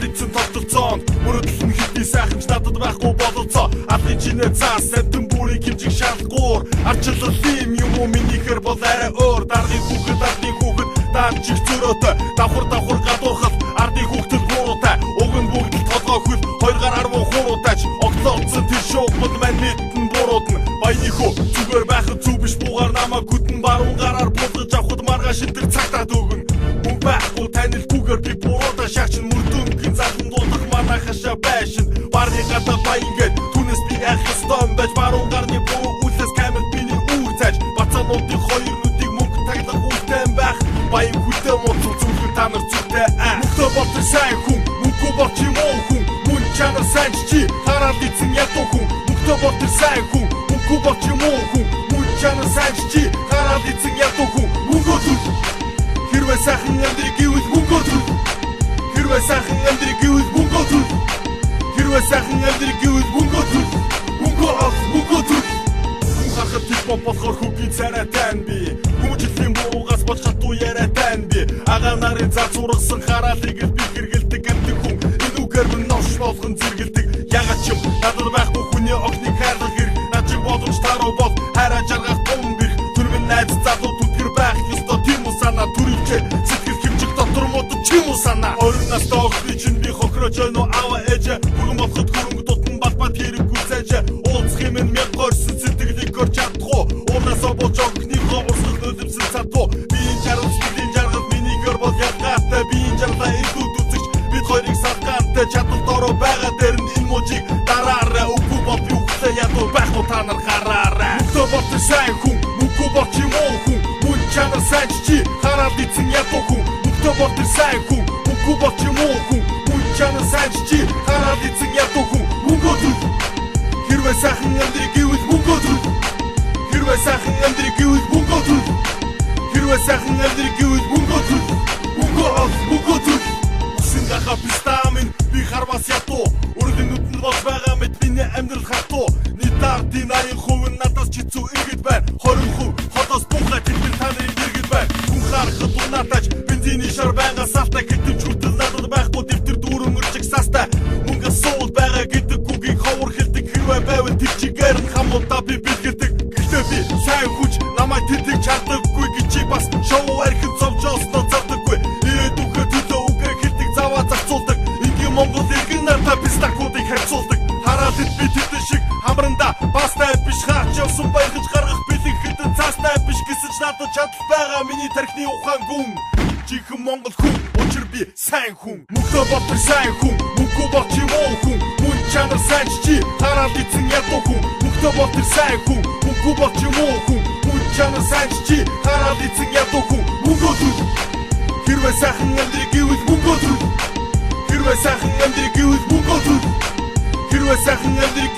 Хараад эцэн тогтолцоон мөрөдөл нь хитний сайхамж надад байхгүй бололцоо алын чинээ цаас сантэн бүрийг хэмжих шалгуур арчлал юм юм уу минийхэр бол арай өөр дарны хүүхэд даамжих зөрөөтэй давхар гадуурхал ардын хүүхдэд бууруутай уг нь бүгд толгой хөл хоёр гараар муу хууруудаач оглоодсон тэр шоугод мань мэдэн бууруудна баяны хөө зүгээр байхад зүг биш буугаар намаа гүтэн баруун гараар булгаж авахд маргааш энэ цагтаад өгөн мөн байхгүй танилгүйгээр би бууруудаа шахчин мөрдөнгөн залан дуудах манай хашаа байшин барны гадаа баян гээд түнэс би ах стом байж баруун гарны буруу үлээс камер биний үүр цааж бацаануудын хоёр нүдийг мөнгө таглах үлдээн байх баян хүлдэ моцол зүгэл та нар зүгтээ мөхтө болтой сайн хүн мөнгө бол чи муу хүн мөн чанар сайн чи хараад эцэн ятуу хүн мөхтө болтой сайн хүн мөнгө бол чи муу хүн мөн чанар сайн чи хараад эцэн ятуу хүн мөнгө зүг хэрвээ сайхан амьдрыг гэвэл мөнгө зүг хэрвээ сайхан амьдрыг гэвэл мөнгө зүг хэрвээ сайхан амьдрыг гэвэл мөнгө зүг мөнгө зүг харахад тийш болохоор хүүгийн царай тань би хүмүүжлийн буруугаас болж хатуу яриа тань би агаа нарын заа зургасан хараалыг л би хэрэгэлдэг гэдэг хүн энэ үгээр минь новш болгон зэргэлдэг ягаад ч юм надад байхгүй хүний огныг хайрлах хэрэг над чи боломж таруу бол хайраа жаргах бомбих түрмэн найз залуу түтгэр байх ёстой тийм үү санаа төрөвчээ сэтгэл хэмжих дотор модод чим үү санаа орон настай огны чинь би хохирож ойно ава ээжэ бүгэн болоход хөрөнгө дутан балбат хэрэггүй цаажа уулзах юм нь мяг горсон сэтгэлийг горч чадахгүй уурнасаа болж огныхоо урсгал нөлөвсөн цатуу биеийн жаргал сэтгэлийн жаргал минийгэр бол ялгаатай биеийн жаргалаа илүүд үзэгч бид хоёрыг салгаатай чадвар дороо байгаа дээр нь энэ мужийг дараарай үгүй бол би үхлээ ядуу байхгүй та нар гараарай мөхтө болтой сайн хүн үгүй бол чи муу хүн мөн чанар сайн чи хараад эцэн ядуу хүн мөхтө болтой сайн хүн үгүй бол чи муу хүн мөн чанар сайн чи хараад эцэн ядуу хүн мөнгө зүг хэрвээ сайхан амьдрыг гэвэл мөнгө зүг хэрвээ сайхан амьдрыг гэвэл мөнгө зүг хэрвээ сайхан амьдрыг гэвэл мөнгө зүг мөнгө зүг үсэн гахаа пистамин би харвас ятуу өргөн нүдэнд болж байгаа мэт миний амьдрал хатуу нийтаар динарын хувь надаас ч хэцүү ингэж байна 20% хотоос буухай тэр танарын иргэд байна хүн харахад унатаж бензиний шар байгаа салтай гэтэмч хүртэл надад байхгүй дэвтэр дүүрэн мөрчиг састай мөнгө суул байгаа гэдэг үгийг ховор хэлдэг хэрвээ байвал тэр чигээр нь хамуудаа би бэлгэлдэг гэхдээ би сайн хүч намайг тэтгэж чаддаггүй гэж чи бас шоу архив зовжоосноо зардаггүй ирээдүйгөө төлөө үгээр хэлдэг заваа зарцуулдаг ингийн монгол иргэн нартай пистакуудыг харьцуулдаг хараад би тэдэн шиг хамранда бастай биш хаач явсан баягж гаргах бэлэг хитэн цаастай биш гэсэж надад чадал байгаа миний тархины ухаан гүн чихэн монгол хүн учир би сайн хүн мөхтө болтой сайн хүн мөнгө бол чи муу хүн мөн чанар сайн чи хараад эцэн ядуу хүн мөхтө болтой сайн хүн мөнгө бол чи муу хүн мөн чанар сайн чи хараад эцэн ядуу хүн мөнгө зүг хэрвээ сайхан амьдрыг гэвэл мөнгө зүг хэрвээ сайхан амьдрыг гэвэл мөнгө зүг хэрвээ сайхан амьдрыг